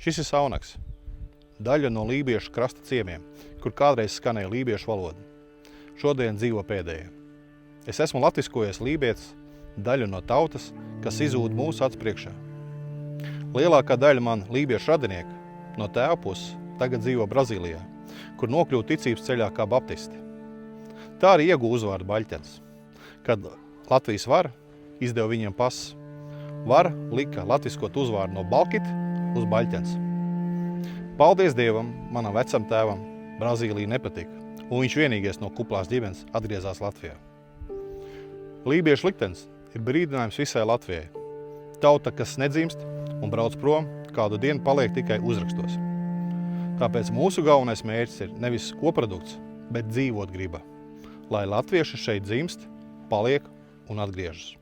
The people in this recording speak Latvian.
Šis ir Saunaks, daļa no lībiešu krasta ciemiem, kur kādreiz skanēja lībiešu valoda. Šodien dzīvo pēdējie. Es esmu latviskojies lībietis, daļa no tautas, kas izūd mūsu acu priekšā. Lielākā daļa man lībiešu radinieku no tēva puses tagad dzīvo Brazīlijā, kur nokļuva ticības ceļā kā baptisti. Tā arī ieguva uzvārdu Baļķens. Kad Latvijas vara izdeva viņiem pases, vara lika latviskot uzvārdu no Balkita uz Baļķens. Paldies Dievam, manam vecam tēvam, Brazīlija nepatika, un viņš vienīgais no kuplās ģimenes atgriezās Latvijā. Lībiešu liktenis ir brīdinājums visai Latvijai. Tauta, kas nedzimst un brauc prom, kādu dienu paliek tikai uzrakstos. Tāpēc mūsu galvenais mērķis ir nevis koprodukts, bet dzīvot griba, lai latvieši šeit dzimst, paliek un atgriežas.